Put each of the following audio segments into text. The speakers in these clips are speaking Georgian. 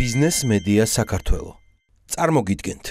ბიზნეს მედია საქართველო. წარმოგიდგენთ.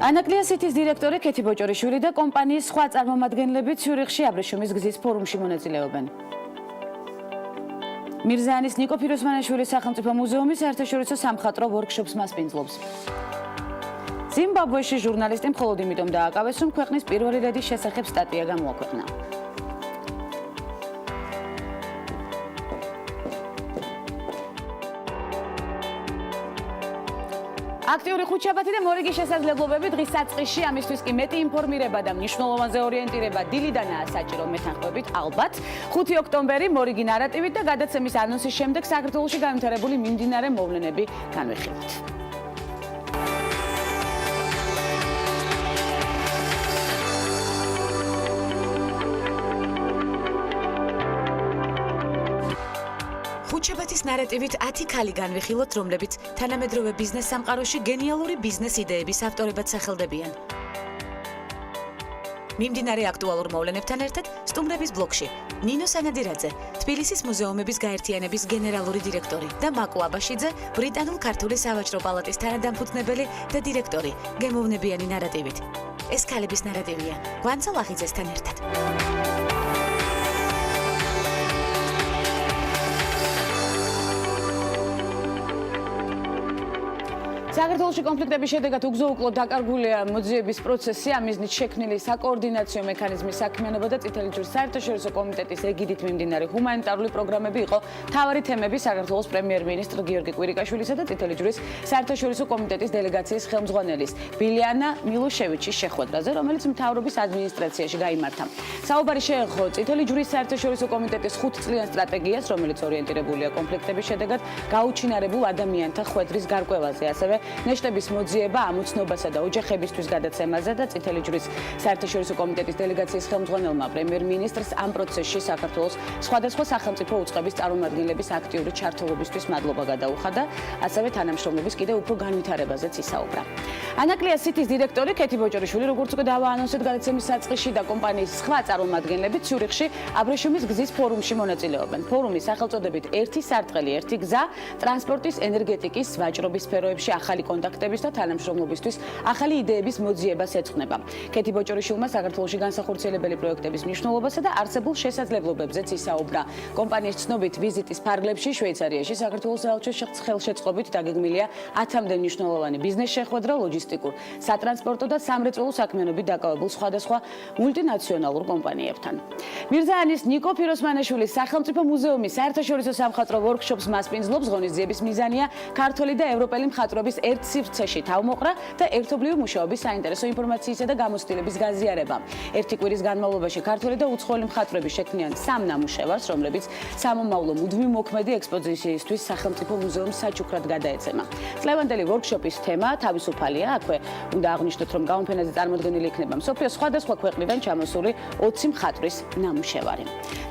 ანაკლიასითის დირექტორი ქეთი ბოჭორიშვილი და კომპანიის სხვა წარმომადგენლები ციურიხში აბრეშუმის გზის ფორუმში მონაწილეობენ. მირზაანის ნიკო ფიროსმანაშვილის სახელმწიფო მუზეუმის საერთაშორისო სამხატვრო ვორქშოპს მასპინძლობს. ზიმბაბვეში ჟურნალისტი მხოლოდ იმიტომ დააკავეს, რომ ქვეყნის პირველი ლედის შესახებ სტატია გამოაქვეყნა. აქტიური ხუთშაბათი და მორიგი შესაძლებლობები დღის საწყისში, ამისთვის კი მეტი ინფორმირება და მნიშვნელოვანზე ორიენტირება დილიდანაა საჭირო, მეთანხმებით ალბათ. 5 ოქტომბერი მორიგი ნარატივით და გადაცემის ანონსის შემდეგ საქართველოში განვითარებული მიმდინარე მოვლენები განვიხილოთ. ხუთშაბათის ნარატივით 10 ქალი განვიხილოთ, რომლებიც თანამედროვე ბიზნეს სამყაროში გენიალური ბიზნეს იდეების ავტორებად სახელდებიან. მიმდინარე აქტუალურ მოვლენებთან ერთად სტუმრების ბლოკში ნინო სანადირაძე, თბილისის მუზეუმების გაერთიანების გენერალური დირექტორი და მაკო აბაშიძე, ბრიტანულ-ქართული სავაჭრო პალატის თანადამფუძნებელი და დირექტორი, გემოვნებიანი ნარატივით. ეს ქალების ნარატივია, ვანცა ლახიძესთან ერთად. საქართველოში კონფლიქტების შედეგად უგზო-უკლოდ დაკარგულია მოძიების პროცესი, ამ მიზნით შექმნილი საკოორდინაციო მექანიზმის საქმიანობა და წითელი ჯვრის საერთაშორისო კომიტეტის ეგიდით მიმდინარე ჰუმანიტარული პროგრამები იყო მთავარი თემები საქართველოს პრემიერ-მინისტრ გიორგი კვირიკაშვილისა და წითელი ჯვრის საერთაშორისო კომიტეტის დელეგაციის ხელმძღვანელის ბილიანა მილუშევიჩის შეხვედრაზე, რომელიც მთავრობის ადმინისტრაციაში გაიმართა. საუბარი შეეხო წითელი ჯვრის საერთაშორისო კომიტეტის 5 წლიან სტრატეგიას, რომელიც ორიენტირებულია კონფლიქტების შედეგად გაუჩინარებულ ადამიანთა ხვედრის გარკვევაზე, ასევე ნეშტების მოძიება ამოცნობასა და ოჯახებისთვის გადაცემაზე და წითელი ჯვრის საერთაშორისო კომიტეტის დელეგაციის ხელმძღვანელმა პრემიერ-მინისტრს ამ პროცესში საქართველოს სხვადასხვა სახელმწიფო უწყების წარმომადგენლების აქტიური ჩართულობისთვის მადლობა გადაუხადა, ასევე თანამშრომლობის კიდევ უფრო განვითარებაზეც ისაუბრა. ანაკლიასითის დირექტორი ქეთი ბოჭორიშვილი, როგორც უკვე დავაანონსეთ გადაცემის საწყისში და კომპანიის სხვა წარმომადგენლები ციურიხში აბრეშუმის გზის ფორუმში მონაწილეობენ. ფორუმის სახელწოდებით ერთი სარტყელი, ერთი გზა ტრანსპორტის, ენერგეტიკის, ვაჭრობის სფეროებში ახალი კონტაქტების და თანამშრომლობისთვის ახალი იდეების მოძიებას ეძღვნება. ქეთი ბოჭორიშვილმა საქართველოში განსახორციელებელი პროექტების მნიშვნელობასა და არსებულ შესაძლებლობებზეც ისაუბრა. კომპანიის ცნობით ვიზიტის ფარგლებში შვეიცარიაში საქართველოს საელჩოს ხელშეწყობით დაგეგმილია 10-მდე მნიშვნელოვანი ბიზნეს შეხვედრა ლოჯისტიკურ, სატრანსპორტო და სამრეწველო საქმიანობით დაკავებულ სხვადასხვა მულტინაციონალურ კომპანიებთან. მირზაანის ნიკო ფიროსმანაშვილის სახელმწიფო მუზეუმის საერთაშორისო სამხატვრო ვორქშოპს მასპინძლობს, ღონისძიების მიზანია ქართველი და ევროპელი მხატვრობის ერთ სივრცეში თავმოყრა და ერთობლივი მუშაობის საინტერესო ინფორმაციისა და გამოცდილების გაზიარება. ერთი კვირის განმავლობაში ქართველი და უცხოელი მხატვრები შექმნიან 3 ნამუშევარს, რომლებიც სამომავლო მუდმივ მოქმედი ექსპოზიციისთვის სახელმწიფო მუზეუმს საჩუქრად გადაეცემა. წლევანდელი ვორქშოპის თემა თავისუფალია, აქვე უნდა აღვნიშნოთ, რომ გამოფენაზე წარმოდგენილი იქნება მსოფლიოს სხვადასხვა ქვეყნიდან ჩამოსული 20 მხატვრის ნამუშევარი.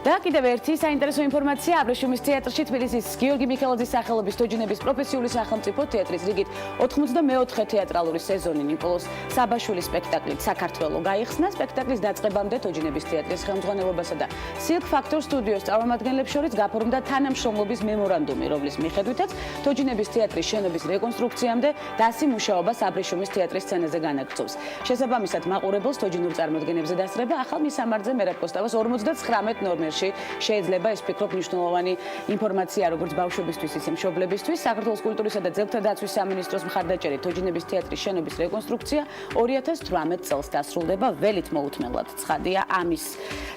და კიდევ ერთი საინტერესო ინფორმაცია, აბრეშუმის თეატრში თბილისის გიორგი მიქელაძის სახელობის თოჯინების პროფესიული სახელმწიფო თეატრის რიგით 84 თეატრალური სეზონი ნიკოლოს საბაშვილის სპექტაკლით საქართველო გაიხსნა. სპექტაკლის დაწყებამდე თოჯინების თეატრის ხელმძღვანელობასა და Silk Factor სტუდიოს წარმომადგენლებს შორის გაფორმდა თანამშრომლობის მემორანდუმი, რომლის მიხედვითაც თოჯინების თეატრის შენობის რეკონსტრუქციამდე დასი მუშაობას აბრეშუმის თეატრის სცენაზე განაგრძობს. შესაბამისად, მაყურებელს თოჯინურ წარმოდგენებზე დასწრება ახალ მისამართზე მერაბ-კოსტავას 59 ნომერში შეიძლება ეს ფიქრობ მნიშვნელოვანი ინფორმაცია როგორც ბავშვებისთვის, ისე მშობლებისთვის. საქართველოს კულტურისა და ძეგლთა დაცვის სამინისტროს ამის დროს მხარდაჭერით თოჯინების თეატრის შენობის რეკონსტრუქცია 2018 წელს დასრულდება. ველით მოუთმენლად ცხადია ამის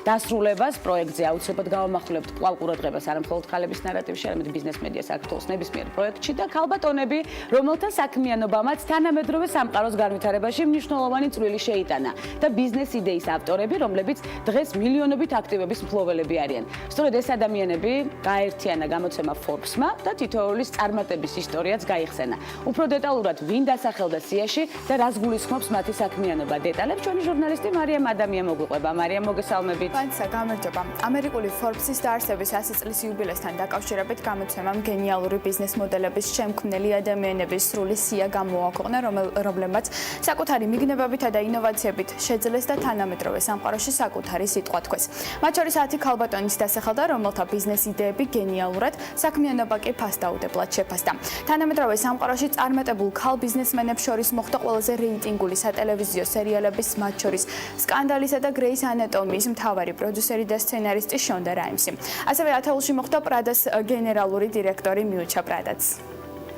დასრულებას პროექტზე აუცილებლად გავამახვილებთ კვლავ ყურადღებას არა მხოლოდ ქალების ნარატივში, არამედ ბიზნეს მედია საქართველოს ნებისმიერ პროექტში და ქალბატონები, რომელთა საქმიანობამაც თანამედროვე სამყაროს განვითარებაში მნიშვნელოვანი წვლილი შეიტანა და ბიზნეს იდეის ავტორები, რომლებიც დღეს მილიონობით აქტივების მფლობელები არიან. სწორედ ეს ადამიანები გააერთიანა გამოცემა Forbes-მა და თითოეულის წარმატების ისტორიაც გაიხსენა. უფრო დეტალურად ვინ დასახელდა სიაში და რას გულისხმობს მათი საქმიანობა დეტალებს ჩვენი ჟურნალისტი მარიამ ადამია მოგვიყვება. მარიამ, მოგესალმებით. განსა გამარჯობა. ამერიკული Forbes-ის დაარსების 100 წლის იუბილესთან დაკავშირებით გამოცემამ გენიალური ბიზნეს მოდელების შემქმნელი ადამიანების სრული სია გამოაქვეყნა, რომლებმაც საკუთარი მიგნებებითა და ინოვაციებით შეძლეს და თანამედროვე სამყაროში საკუთარი სიტყვა თქვეს. მათ შორის 10 ქალბატონის დასახელდა, რომელთა ბიზნეს იდეები გენიალურად, საქმიანობა კი ფასდაუდებლად შეფასდა. თანამედროვე სამყაროში წარმატებულ ქალ ბიზნესმენებს შორის მოხვდა ყველაზე რეიტინგული სატელევიზიო სერიალების, მათ შორის სკანდალისა და გრეის ანატომიის მთავარი პროდიუსერი და სცენარისტი შონდა რაიმსი. ასევე ათეულში მოხვდა პრადას გენერალური დირექტორი მიუჩა პრადაც.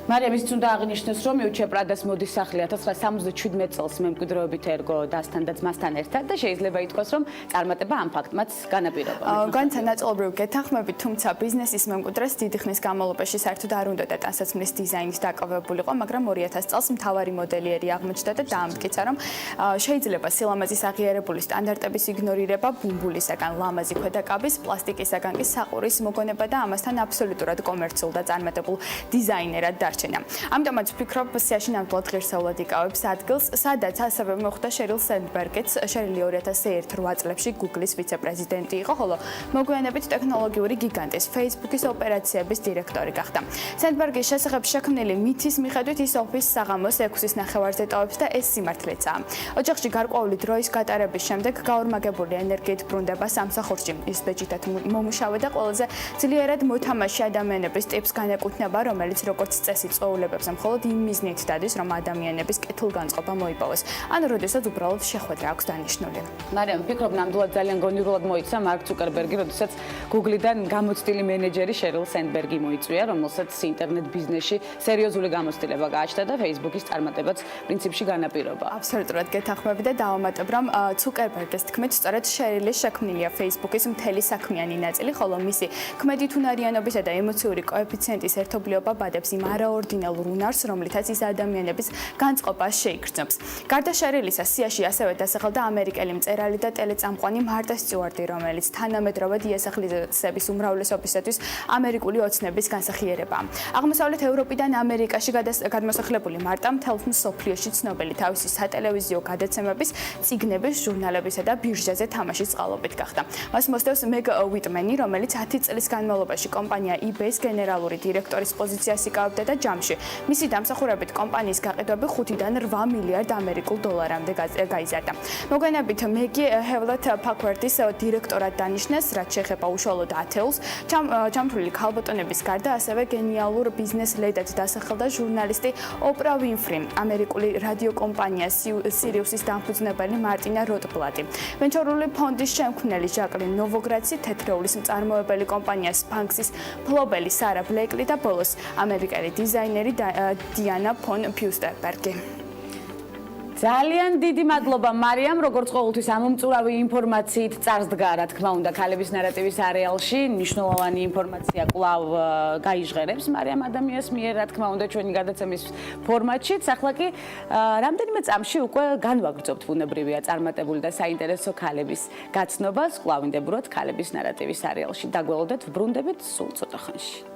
მარიამ, ის უნდა აღინიშნოს, რომ მიუჩა პრადას მოდის სახლი 1977 წელს მემკვიდრეობით ერგო დასთან და ძმასთან ერთად და შეიძლება ითქვას, რომ წარმატება ამ ფაქტმაც განაპირობა. განსა ნაწილობრივ გეთანხმებით, თუმცა ბიზნესის მემკვიდრეს დიდი ხნის განმავლობაში საერთოდ არ უნდოდა ტანსაცმლის დიზაინით დაკავებულიყო, მაგრამ 2000 წელს მთავარი მოდელიერი აღმოჩნდა და დაამტკიცა, რომ შეიძლება სილამაზის აღიარებული სტანდარტების იგნორირება, ბუმბულისაგან ლამაზი ქვედაკაბის, პლასტიკისაგან კი საყურის მოგონება და ამასთან აბსოლუტურად კომერციულ და წარმატებულ დიზაინერად ამიტომაც ვფიქრობ, სიაში ნამდვილად ღირსეულად იკავებს ადგილს, სადაც ასევე მოხვდა შერილ სენდბერგიც. შერილი 2001 წლებში Google-ის ვიცე-პრეზიდენტი იყო, ხოლო მოგვიანებით ტექნოლოგიური გიგანტის Facebook-ის ოპერაციების დირექტორი გახდა. სენდბერგის შესახებ შექმნილი მითის მიხედვით ის ოფისს საღამოს 6-ის ნახევარზე ტოვებს და ეს სიმართლეცაა. ოჯახში გარკვეული დროის გატარების შემდეგ გაორმაგებული ენერგიით ბრუნდება სამსახურში. ის ბეჭდით მომუშავე და ყველაზე ძლიერად მოთამაშე ადამიანების ტიპს განეკუთვნება, რომელიც როგორც წესი წვეულებებს მხოლოდ იმ მიზნით დადის, რომ ადამიანების კეთილგანწყობა მოიპოვოს. ანუ როდესაც უბრალოდ შეხვედრა აქვს დანიშნული. მარიამ, ვფიქრობ, ნამდვილად ძალიან გონივრულად მოიცა მარკ ცუკერბერგი, როდესაც Google-დან გამოცდილი მენეჯერი შერილ სენდბერგი მოიწვია, რომელსაც ინტერნეტ ბიზნესში სერიოზული გამოცდილება გააჩნდა და Facebook-ის წარმატებაც პრინციპში განაპირობა. აბსოლუტურად გეთანხმები და დავამატებ, რომ ცუკერბერგის თქმით, სწორედ შერილის შექმნილია Facebook-ის მთელი საქმიანი ნაწილი, ხოლო მისი ქმედითუნარიანობისა და ემოციური კოეფიციენტის ერთობლიობა ბადებს იმ არაორდინალურ უნარს, რომლითაც ის ადამიანების განწყობას შეიგრძნობს. გარდა შერილისა, სიაში ასევე დასახელდა ამერიკელი მწერალი და ტელეწამყვანი მარტა სტიუარტი, რომელიც თანამედროვე იასახლისების უმრავლესობისათვის ამერიკული ოცნების განსახიერებაა. აღმოსავლეთ ევროპიდან ამერიკაში გადმოსახლებული მარტა მთელ მსოფლიოში ცნობილი თავისი სატელევიზიო გადაცემების, წიგნების, ჟურნალებისა და ბირჟაზე თამაშის წყალობით გახდა. მას მოსდევს მეგ უიტმენი, რომელიც 10 წლის განმავლობაში კომპანია eBay-ის გენერალური დირექტორის პოზიციას იკავებდა და ჯამში მისი დამსახურებით კომპანიის გაყიდვები 5-დან 8 მილიარდ ამერიკულ დოლარამდე გაიზარდა. მოგვიანებით მეგი ჰევლეთ ფაკვერტის დირექტორად დანიშნეს, რაც შეეხება უშუალოდ ათეულს. ჩამთვლილი ქალბატონების გარდა ასევე გენიალურ ბიზნეს ლედად დასახელდა ჟურნალისტი ოპრა ვინფრი, ამერიკული რადიოკომპანია Sirius-ის დამფუძნებელი მარტინა როტბლატი, ვენჩურული ფონდის შემქმნელი ჟაკლინ ნოვოგრაცი, თეთრეულის მწარმოებელი კომპანია Spanx-ის მფლობელი სარა ბლეკლი და ბოლოს ამერიკელი დიზაინერი დიანა ფონ ფიუსტერბერგი. ძალიან დიდი მადლობა მარიამ, როგორც ყოველთვის ამომწურავი ინფორმაციით წარსდგა, რა თქმა უნდა, ქალების ნარატივის არეალში მნიშვნელოვანი ინფორმაცია კვლავ გაიჟღერებს მარიამ ადამიანს მიერ, რა თქმა უნდა, ჩვენი გადაცემის ფორმატში. ახლა კი რამდენიმე წამში უკვე განვაგრძობთ ბუნებრივია წარმატებული და საინტერესო ქალების გაცნობას, კვლავ ინდებროთ ქალების ნარატივის არეალში. დაგველოდეთ, ვბრუნდებით სულ ცოტა ხანში.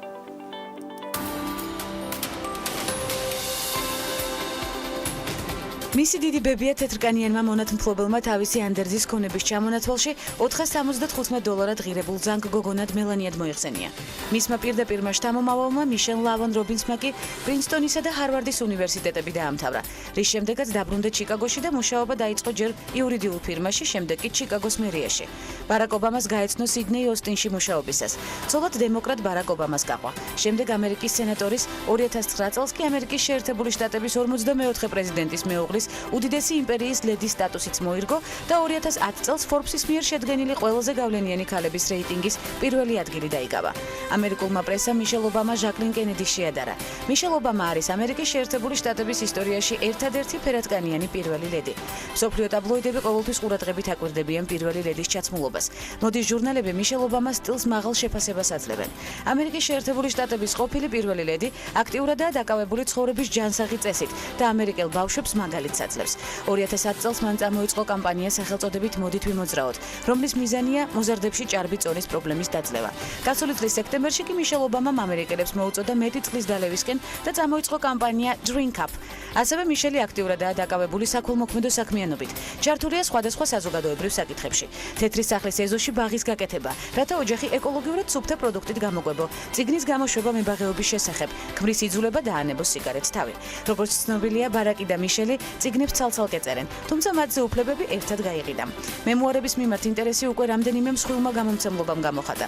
მისი დიდი ბებია თეთრკანიანმა მონათმფლობელმა თავისი ანდერძის ქონების ჩამონათვალში $475 ღირებულ ზანგ გოგონად მელანიად მოიხსენია. მისმა პირდაპირმა შთამომავალმა მიშელ ლავონ რობინსმა კი პრინსტონისა და ჰარვარდის უნივერსიტეტები დაამთავრა, რის შემდეგაც დაბრუნდა ჩიკაგოში და მუშაობა დაიწყო ჯერ იურიდიულ ფირმაში, შემდეგ კი ჩიკაგოს მერიაში. ბარაკ ობამას გაეცნო სიდნეი ოსტინში მუშაობისას. ცოლად დემოკრატ ბარაკ ობამას გაყვა. შემდეგ ამერიკის სენატორის 2009 წელს კი ამერიკის შეერთებული შტატების 44 პრეზიდენტის მეუღლის უდიდესი იმპერიის ლედის სტატუსიც მოირგო და 2010 წელს Forbes-ის მიერ შედგენილი ყველაზე გავლენიანი ქალების რეიტინგის პირველი ადგილი დაიკავა. ამერიკულმა პრესამ მიშელ ობამა ჟაკლინ კენედის შეადარა. მიშელ ობამა არის ამერიკის შეერთებული შტატების ისტორიაში ერთადერთი ფერადკანიანი პირველი ლედი. მსოფლიო ტაბლოიდები ყოველთვის ყურადღებით აკვირდებიან პირველი ლედის ჩაცმულობას. მოდის ჟურნალები მიშელ ობამას სტილს მაღალ შეფასებას აძლევენ. ამერიკის შეერთებული შტატების ყოფილი პირველი ლედი აქტიურადაა დაკავებული ცხოვრების ჯანსაღი წესით და ამერიკელ ბავშვებს მაგალითს აძლევს. 2010 წელს მან წამოიწყო კამპანია სახელწოდებით მოდით ვიმოძრაოთ, რომლის მიზანია მოზარდებში ჭარბი წონის პრობლემის დაძლევა. გასული წლის სექტემბერში კი მიშელ ობამამ ამერიკელებს მოუწოდა მეტი წყლის დალევისკენ და წამოიწყო კამპანია Drink Up. ასევე მიშელი აქტიურადაა დაკავებული საქველმოქმედო საქმიანობით. ჩართულია სხვადასხვა საზოგადოებრივ საკითხებში. თეთრი სახლის ეზოში ბაღის გაკეთება, რათა ოჯახი ეკოლოგიურად სუფთა პროდუქტით გამოყვებო, წიგნის გამოშვება მებაღეობის შესახებ, ქმრის იძულება და ანებოს სიგარეტს თავი. როგორც ცნობილია, ბარაკი და მიშელი წიგნებს ცალ-ცალკე წერენ, თუმცა მათზე უფლებები ერთად გაიყიდა. მემუარების მიმართ ინტერესი უკვე რამდენიმე მსხვილმა გამომცემლობამ გამოხატა.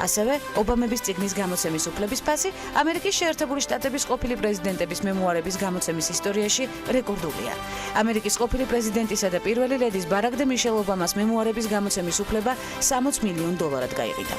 ასევე ობამების წიგნის გამოცემის უფლების ფასი ამერიკის შეერთებული შტატების ყოფილი პრეზიდენტების მემუარების გამოცემის ისტორიაში რეკორდულია. ამერიკის ყოფილი პრეზიდენტისა და პირველი ლედის ბარაკ და მიშელ ობამას მემუარების გამოცემის უფლება $60 მილიონ გაიყიდა.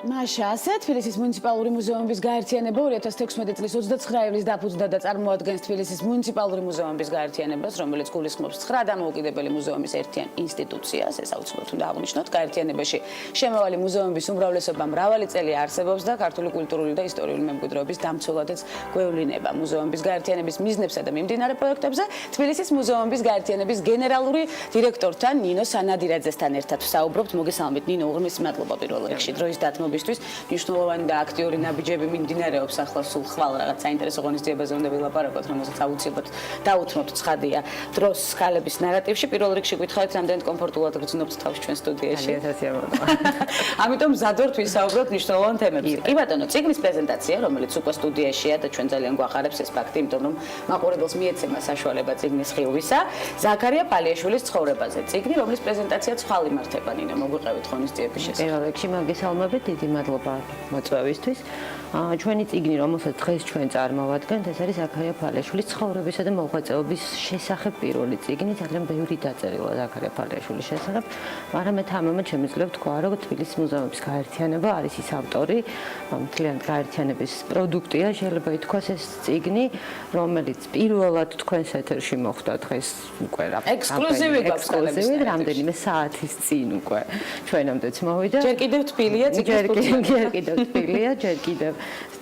მაშა, ასე თბილისის მუნიციპალური მუზეუმების გაერთიანება 2016 წლის 29 ივლისს დაფუძნდა და წარმოადგენს თბილისის მუნიციპალური მუზეუმების გაერთიანებას, რომელიც გულისხმობს 9 დამოუკიდებელი მუზეუმის ერთიან ინსტიტუციას, ეს აუცილებლად უნდა აღვნიშნოთ. გაერთიანებაში შემავალი მუზეუმების უმრავლესობა მრავალი წელი არსებობს და ქართული კულტურული და ისტორიული მემკვიდრეობის დამცველადაც გვევლინება. მუზეუმების გაერთიანების მიზნებსა და მიმდინარე პროექტებზე თბილისის მუზეუმების გაერთიანების გენერალური დირექტორთან ნინო სანადირაძესთან ერთად ვსაუბრობთ. მოგესალმებით ნინო, უღრმესი მადლობა პირველ რიგში დროის დათმობისთვის. მნიშვნელოვანი და აქტიური ნაბიჯები მიმდინარეობს ახლა სულ ხვალ რაღაც საინტერესო ღონისძიებაზე უნდა ვილაპარაკოთ, რომელსაც აუცილებლად დაუთმობთ ცხადია. დროს ქალების ნარატივში პირველ რიგში გითხარით, რამდენად კომფორტულად გრძნობთ თავს ჩვენ სტუდიაში. ამიტომ მზად ვართ ვისაუბროთ მნიშვნელოვან თემებზე. კი ბატონო, წიგნის პრეზენტაცია, რომელიც უკვე სტუდიაშია და ჩვენ ძალიან გვახარებს ეს ფაქტი, იმიტომ რომ მაყურებელს მიეცემა საშუალება წიგნის ხილვისა. ზაქარია პალიაშვილის ცხოვრებაზე. წიგნი, რომლის პრეზენტაციაც ხვალ იმართება, ნინო, მოგვიყევით ღონისძიების შესახებ. პირველ რიგში მოგესალმებით, დიდი მადლობა მოწვევისთვის. ჩვენი წიგნი, რომელსაც დღეს ჩვენ წარმოვადგენთ, ეს არის ზაქარია პალიაშვილის ცხოვრებისა და მოღვაწეობის შესახებ პირველი წიგნი. ძალიან ბევრი დაწერილა ზაქარია პალიაშვილის შესახებ, მაგრამ მე თამამად შემიძლია ვთქვა, რომ თბილისის მუზეუმების გაერთიანება არის ის ავტორი, მთლიანად გაერთიანების პროდუქტია, შეიძლება ითქვას ეს წიგნი, რომელიც პირველად თქვენს ეთერში მოხვდა დღეს უკვე ექსკლუზივი გვაქვს ქალების რამდენიმე საათის წინ უკვე ჩვენამდეც მოვიდა. ჯერ კიდევ თბილია წიგნის ჯერ კიდევ თბილია, ჯერ კიდევ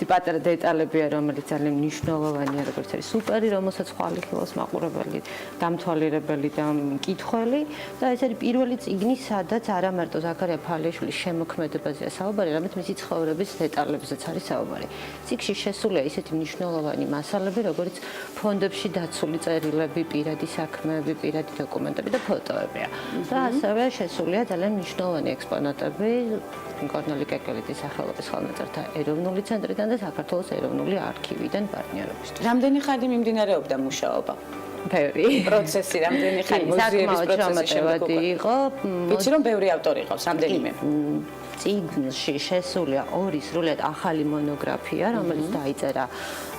ესეთი პატარა დეტალებია, რომელიც ძალიან მნიშვნელოვანია, როგორც არის სუპერი, რომელსაც ხვალ იხილავს მაყურებელი, დამთვალიერებელი და მკითხველი და ეს არის პირველი წიგნი, სადაც არა მარტო ზაქარია პალიაშვილის შემოქმედებაზეა საუბარი, არამედ მისი ცხოვრების დეტალებზეც არის საუბარი. წიგნში შესულია ისეთი მნიშვნელოვანი მასალები, როგორც ფონდებში დაცული წერილები, პირადი საქმეები, პირადი დოკუმენტები და ფოტოებია. და ასევე შესულია ძალიან მნიშვნელოვანი ექსპონატები კორნელი კეკელიძის სახელობის ხელნაწერთა ეროვნული ცენტრიდან და საქართველოს ეროვნული არქივიდან პარტნიორობისთვის. რამდენი ხანი მიმდინარეობდა მუშაობა? ბევრი პროცესი, რამდენი ხანი მუზეუმის პროცესი შემოგვიყვება იყო. ვიცი რომ ბევრი ავტორი ყავს, რამდენიმე. წიგნში შესულია ორი სრულად ახალი მონოგრაფია, რომელიც დაიწერა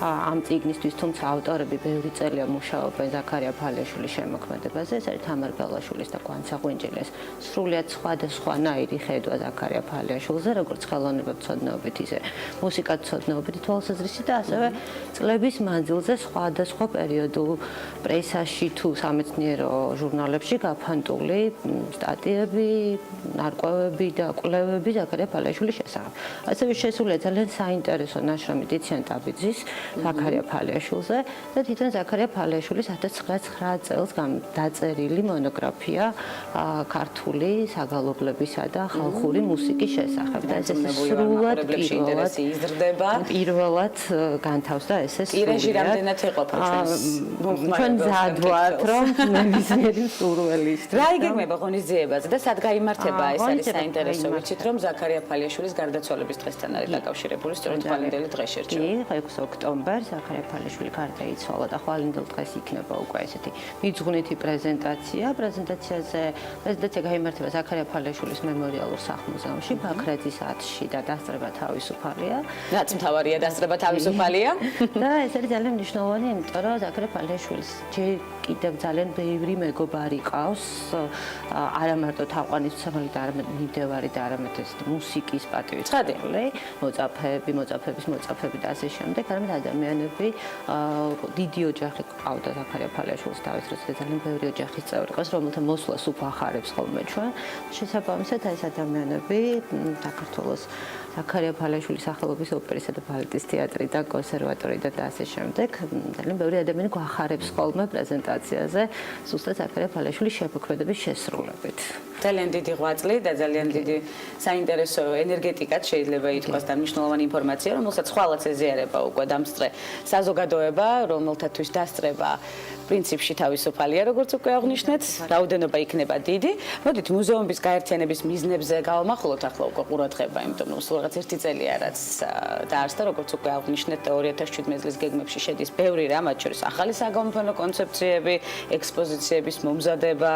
ამ წიგნისთვის, თუმცა ავტორები ბევრი წელია მუშაობენ ზაქარია პალიაშვილის შემოქმედებაზე. ეს არის თამარ ბელაშვილის და კვანცა ღვინჯილის სრულად სხვადასხვანაირი ხედვა ზაქარია პალიაშვილზე, როგორც ხელოვნებათმცოდნეობით, ისე მუსიკათმცოდნეობით, თვალსაზრისით და ასევე წლების მანძილზე სხვადასხვა პერიოდულ პრესაში თუ სამეცნიერო ჟურნალებში გაფანტული სტატიები, ნარკვევები და კვლევები ზაქარია პალიაშვილის შესახებ. ასევე შესულია ძალიან საინტერესო ნაშრომი დიციან ტაბიძის ზაქარია პალიაშვილზე და თვითონ ზაქარია პალიაშვილის 1909 წელს დაწერილი მონოგრაფია ქართული საგალობლებისა და ხალხური მუსიკის შესახებ. და ეს სრულად ინტერესი იზრდება. პირველად განთავსდა ეს ტირაჟი რამდენად იყოფა ჩვენ მზად ვართ, რომ ნებისმიერი მსურველისთვის. რა იგეგმება ღონისძიებაზე და სად გაიმართება ეს არის საინტერესო ვიცით რომ ზაქარია ფალიაშვილის გარდაცვალების დღესთან არის დაკავშირებული სწორედ ხვალინდელი დღე შერჩევა. 6 ოქტომბერს ზაქარია ფალიაშვილი გარდაიცვალა და ხვალინდელ დღეს იქნება უკვე ესეთი მიძღვნითი პრეზენტაცია. პრეზენტაცია გაიმართება ზაქარია ფალიაშვილის მემორიალურ სახლ-მუზეუმში ბაქრაძის 10-ში და დასწრება თავისუფალია. რაც მთავარია დასწრება თავისუფალია. და ეს არის ძალიან მნიშვნელოვანი, იმიტომ რომ ზაქარია ფალიაშვილს ჯერ კიდევ ძალიან ბევრი მეგობარი ყავს, არა მარტო თაყვანისმცემელი და არამედ მიმდევარი და არამედ ეს მუსიკის პატივისცემელი, მოწაფეები და ასე შემდეგ, არამედ ადამიანები, დიდი ოჯახი ყავდა ზაქარია ფალიაშვილს თავის დროს და ძალიან ბევრი ოჯახის წევრი ყავს, რომელთა მოსვლას უხახარებს ხოლმე ჩვენ. შესაბამისად, ეს ადამიანები საქართველოს ზაქარია ფალიაშვილის სახელობის ოპერისა და ბალეტის თეატრი და კონსერვატორია და ასე შემდეგ. ძალიან ბევრი ადამიანი გვახარებს ხოლმე პრეზენტაციაზე ზუსტად ზაქარია ფალიაშვილის შემოქმედების შესრულებით. ძალიან დიდი ღვაწლი და ძალიან დიდი საინტერესო ენერგეტიკაც შეიძლება ითქვას და მნიშვნელოვანი ინფორმაცია, რომელსაც ხვალაც ეზიარება უკვე დამსწრე საზოგადოება, რომელთათვის დასწრება პრინციპში თავისუფალია, როგორც უკვე აღნიშნეთ, რაოდენობა იქნება დიდი. მოდით მუზეუმების გაერთიანების მიზნებზე გავამახვილოთ ახლა უკვე ყურადღება, იმიტომ რომ სულ რაღაც ერთი წელია რაც დაარსდა, როგორც უკვე აღნიშნეთ 2017 წლის გეგმებში შედის ბევრი რამ, მათ შორის ახალი საგამოფენო კონცეფციები, ექსპოზიციების მომზადება,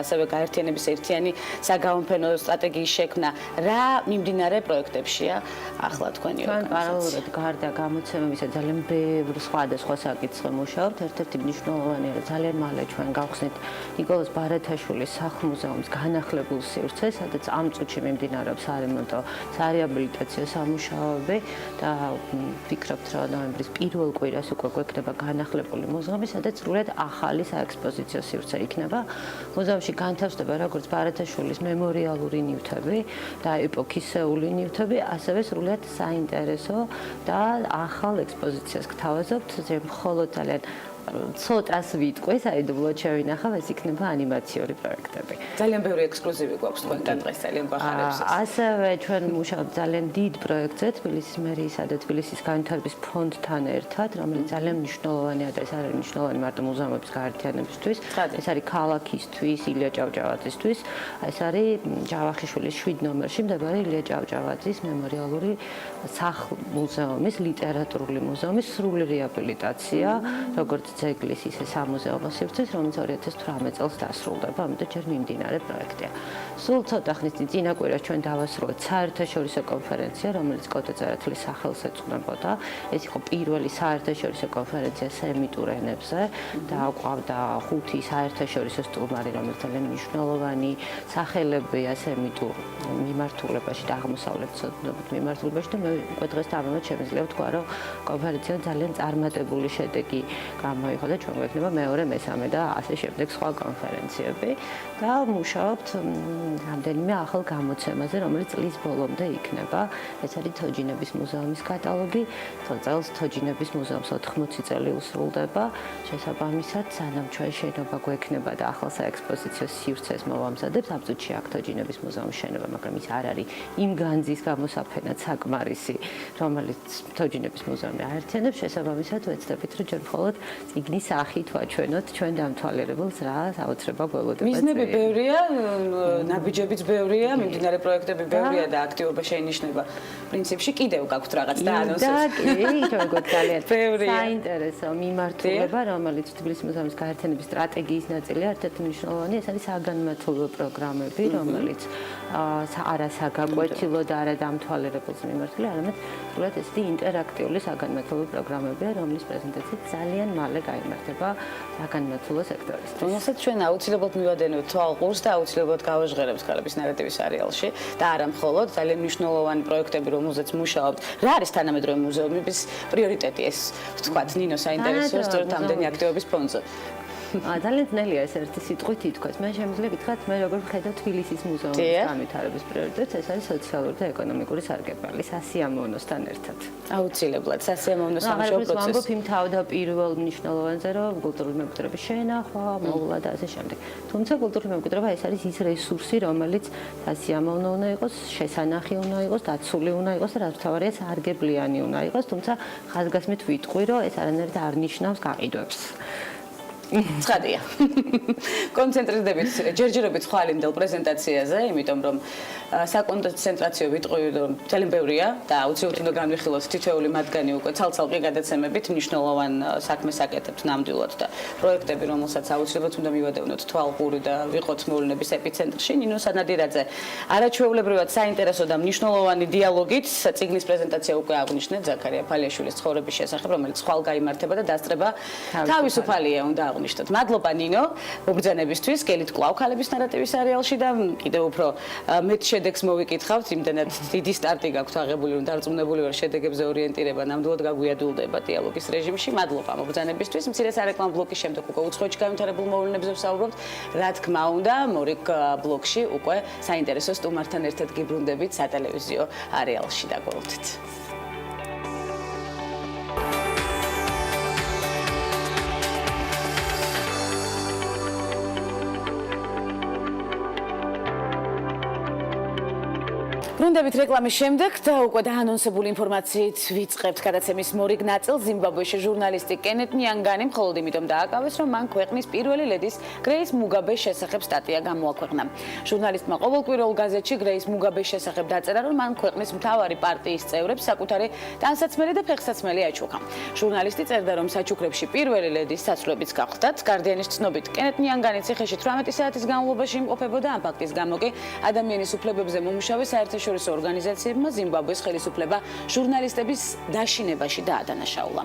ასევე გაერთიანების ერთიანი საგამოფენო სტრატეგიის შექმნა. რა მიმდინარე პროექტებშია ახლა თქვენი ორგანიზაცია? პარალელურად გარდა გამოცემებისა ძალიან ბევრი სხვადასხვა საკითხზე მუშაობთ. ერთ-ერთი მნიშვნელოვანი არის ძალიან მალე ჩვენ გავხსნით ნიკოლოზ ბარათაშვილის სახლ-მუზეუმის განახლებულ სივრცეს, სადაც ამ წუთში მიმდინარეობს სარემონტო, სარეაბილიტაციო სამუშაოები და ვფიქრობთ, რომ ნოემბრის პირველ კვირას უკვე გვექნება განახლებული მუზეუმი, სადაც სრულად ახალი საექსპოზიციო სივრცე იქნება. მუზეუმში განთავსდება როგორც ბარათაშვილის მემორიალური ნივთები და ეპოქისეული ნივთები, ასევე სრულად საინტერესო და ახალ ექსპოზიციას გთავაზობთ, მხოლოდ ძალიან ცოტას ვიტყვი, საიდუმლოდ შევინახავ, ეს იქნება ანიმაციური პროექტები. ძალიან ბევრი ექსკლუზივი გვაქვს თქვენთან დღეს, ძალიან გვახარებს. ასევე ჩვენ მუშაობთ ძალიან დიდ პროექტზე თბილისის მერიისა და თბილისის განვითარების ფონდთან ერთად, რომელიც ძალიან მნიშვნელოვანია და ეს არის მნიშვნელოვანი მარტო მუზეუმების გაერთიანებისთვის. ეს არის ქალაქისთვის, ილია ჭავჭავაძისთვის. ეს არის ჯავახიშვილის 7 ნომერში მდებარე ილია ჭავჭავაძის მემორიალური სახლ-მუზეუმის, ლიტერატურული მუზეუმის სრული რეაბილიტაცია, როგორც ძეგლის ისე სამუზეუმო სივრცეს, რომელიც 2018 წელს დასრულდება, ამიტომ ჯერ მიმდინარე პროექტია. სულ ცოტა ხნის წინ კვირას ჩვენ დავასრულეთ საერთაშორისო კონფერენცია, რომელიც კოტე წერეთლის სახელს ეძღვნებოდა. ეს იყო პირველი საერთაშორისო კონფერენცია სემიტურ ენებზე და ყავდა 5 საერთაშორისო სტუმარი, რომელიც ძალიან მნიშვნელოვანი სახელებია სემიტურ მიმართულებაში და აღმოსავლეთ ცოდნობით მიმართულებაში და მე უკვე დღეს თამამად შემიძლია ვთქვა, რომ კონფერენციამ ძალიან წარმატებული შედეგი გამოიღო და ჩვენ გვექნება მეორე, მესამე და ასე შემდეგ სხვა კონფერენციები და მუშაობთ რამდენიმე ახალ გამოცემაზე, რომელიც წლის ბოლომდე იქნება. ეს არის თოჯინების მუზეუმის კატალოგი. წელს თოჯინების მუზეუმს 80 წელი უსრულდება. შესაბამისად, სანამ ჩვენ შენობა გვექნება და ახალ საექსპოზიციო სივრცეს მოვამზადებს, ამ წუთში აქ თოჯინების მუზეუმის შენობა, მაგრამ ის არ არის იმ განძის გამოსაფენად საკმარისი, რომელიც თოჯინების მუზეუმი აერთიანებს. შესაბამისად, ვეცდებით, რომ ჯერ მხოლოდ წიგნის სახით ვაჩვენოთ ჩვენ დამთვალიერებელს რა საოცრება გველოდება. მიზნები ბევრია, ნაბიჯებიც ბევრია, მიმდინარე პროექტები ბევრია და აქტიურობა შეინიშნება. პრინციპში კიდევ გაქვთ რაღაც და ანონსებს. და კი, ჩვენ გვაქვს ძალიან საინტერესო მიმართულება, რომელიც თბილისის მუზეუმის გაერთიანების სტრატეგიის ნაწილია, ერთ-ერთი მნიშვნელოვანი, ეს არის საგანმანათლებლო პროგრამები, რომელიც არა საგაკვეთილო და არა დამთვალიერებელს მიმართული, არამედ სრულად ესეთი ინტერაქტიული საგანმანათლებლო პროგრამებია, რომლის პრეზენტაცია ძალიან მალე გაიმართება საგანმანათლებლო სექტორისთვის. რომელსაც ჩვენ აუცილებლად მივადენებთ თვალყურს და აუცილებლად გავაჟღერებთ ქალების ნარატივის სერიალში და არა მხოლოდ ძალიან მნიშვნელოვანი პროექტები, რომელზეც მუშაობთ. რა არის თანამედროვე მუზეუმების პრიორიტეტი ეს, ვთქვათ, ნინო საინტერესოა სწორედ ამდენი აქტივობის ფონზე. ძალიან ძნელია ეს ერთი სიტყვით ითქვას. მე შემიძლია გითხრათ, მე როგორ ვხედავ თბილისის მუზეუმის განვითარების პრიორიტეტს, ეს არის სოციალური და ეკონომიკური სარგებლობა სასიამოვნოსთან ერთად. აუცილებლად სასიამოვნო სამუშაო პროცესი. ვამბობ იმ თავდაპირველ მნიშვნელოვანზე, რომ კულტურული მემკვიდრეობის შენახვა, მოვლა და ასე შემდეგ. თუმცა კულტურული მემკვიდრეობა ეს არის ის რესურსი, რომელიც სასიამოვნო უნდა იყოს, შესანახი უნდა იყოს, დაცული უნდა იყოს და რაც მთავარია, სარგებლიანი უნდა იყოს, თუმცა ხაზგასმით ვიტყვი, რომ ეს არანაირად არ ნიშნავს გაყიდვებს. ცხადია. კონცენტრირდებით ჯერჯერობით ხვალინდელ პრეზენტაციაზე, იმიტომ რომ საკონცენტრაციო ვიტყვი რომ ძალიან ბევრია და აუცილებლად უნდა განვიხილოთ თითოეული მათგანი უკვე ცალ-ცალკე გადაცემებით მნიშვნელოვან საქმეს აკეთებთ ნამდვილად და პროექტები, რომელსაც აუცილებლად უნდა მივადევნოთ თვალყური და ვიყოთ მოვლენების ეპიცენტრში. ნინო სანადირაძე არაჩვეულებრივად საინტერესო და მნიშვნელოვანი დიალოგით წიგნის პრეზენტაცია უკვე აღნიშნეთ ზაქარია ფალიაშვილის ცხოვრების შესახებ, რომელიც ხვალ გაიმართება და დასწრება თავისუფალია, უნდა აღნიშნოთ. მადლობა ნინო მობრძანებისთვის, გელით კვლავ ქალების ნარატივის სერიალში და კიდევ უფრო მეტ შედეგს მოვიკითხავთ, იმდენად დიდი სტარტი გაქვთ აღებული, რომ დარწმუნებული ვარ შედეგებზე ორიენტირება ნამდვილად გაგვიადვილდება დიალოგის რეჟიმში. მადლობა მობრძანებისთვის. მცირე სარეკლამო ბლოკის შემდეგ უკვე უცხოეთში განვითარებულ მოვლენებზე ვსაუბრობთ. რა თქმა უნდა, მორიგ ბლოკში უკვე საინტერესო სტუმართან ერთად გიბრუნდებით სატელევიზიო არეალში დაგვალოთ. ბრუნდებით რეკლამის შემდეგ და უკვე დაანონსებული ინფორმაციით ვიწყებთ გადაცემის მორიგ ნაწილს. ზიმბაბვეში ჟურნალისტი კენეთ ნიანგანი მხოლოდ იმიტომ დააკავეს, რომ მან ქვეყნის პირველი ლედის გრეის მუგაბეს შესახებ სტატია გამოაქვეყნა. ჟურნალისტმა ყოველკვირეულ გაზეთში გრეის მუგაბეს შესახებ დაწერა, რომ მან ქვეყნის მთავარი პარტიის წევრებს საკუთარი ტანსაცმელი და ფეხსაცმელი აჩუქა. ჟურნალისტი წერდა, რომ საჩუქრებში პირველი ლედის საცვლებიც გახდათ. გარდიანის ცნობით, კენეთ ნიანგანი ციხეში 18 საათის განმავლობაში იმყოფებოდა. ამ ფაქტის გამო კი ადამიანის უფლებებზე მომუშავე საერთაშორისო ორგანიზაციებმა ზიმბაბვეს ხელისუფლება ჟურნალისტების დაშინებაში დაადანაშაულა.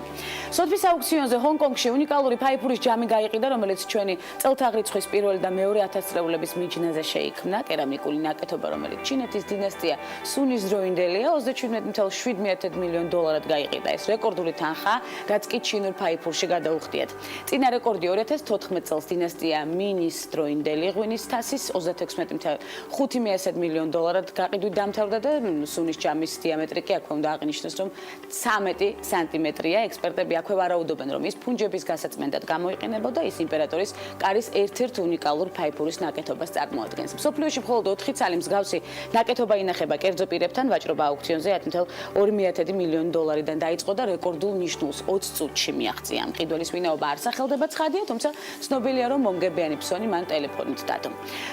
სოთბის აუქციონზე ჰონკონგში უნიკალური ფაიფურის ჯამი გაიყიდა, რომელიც ჩვენი წელთაღრიცხვის პირველი და მეორე 1000 წლების მიჯნაზე შეიქმნა. კერამიკული ნაკეთობა, რომელიც ჩინეთის დინასტია სუნის დროინდელია, 37.7 მილიონ დოლარად გაიყიდა. ეს რეკორდული თანხა, რაც კი ჩინურ ფაიფურში გადაუხდიათ. წინა რეკორდი 2014 წელს დინასტია მინის დროინდელი ღვინის თასის 36.5 მილიონ დოლარად გაყიდვით დამთავრდა და სუნის ჯამის დიამეტრი კი აქვე უნდა აღნიშნოს, რომ 13 სანტიმეტრია. ექსპერტები აქვე ვარაუდობენ, რომ ის ფუნჯების გასაწმენდად გამოიყენებოდა, ის იმპერატორის კარის ერთ-ერთ უნიკალურ ფაიფურის ნაკეთობას წარმოადგენს. მსოფლიოში მხოლოდ 4 ცალი მსგავსი ნაკეთობა ინახება კერძო პირებთან. ვაჭრობა აუქციონზე 1.2 მილიონ დოლარიდან დაიწყო და რეკორდულ ნიშნულს 20 წუთში მიაღწია. მყიდველის ვინაობა არ სახელდება ცხადია, თუმცა ცნობილია, რომ მომგებიანი ფსონი მან ტელეფონით დადო.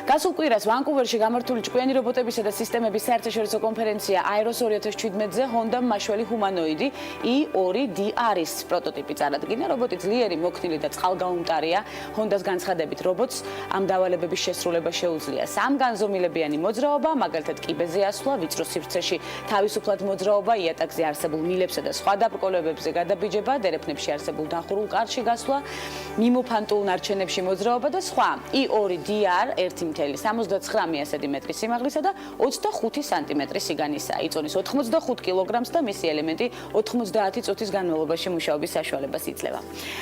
გასულ კვირას ვანკუვერში გამართული ჭკვიანი რობოტებისა და სისტემების საერთაშორისო კონფერენცია აეროს 2017-ზე ჰონდამ მაშველი ჰუმანოიდი E2DR-ის პროტოტიპი წარადგინა. რობოტი ძლიერი, მოქნილი და წყალგაუმტარია. ჰონდას განცხადებით, რობოტს ამ დავალებების შესრულება შეუძლია. სამგანზომილებიანი მოძრაობა, მაგალითად კიბეზე ასვლა, ვიწრო სივრცეში თავისუფლად მოძრაობა, იატაკზე არსებულ მილებსა და სხვა დაბრკოლებებზე გადაბიჯება, დერეფნებში არსებულ დახურულ კარში გასვლა, მიმოფანტულ ნარჩენებში მოძრაობა და სხვა. E2DR 1.79 სანტიმეტრის სიმაღლისა და 25 სანტიმეტრის სიგანისაა. იწონის 85 კილოგრამს და მისი ელემენტი 90 წუთის განმავლობაში მუშაობის საშუალებას იძლევა.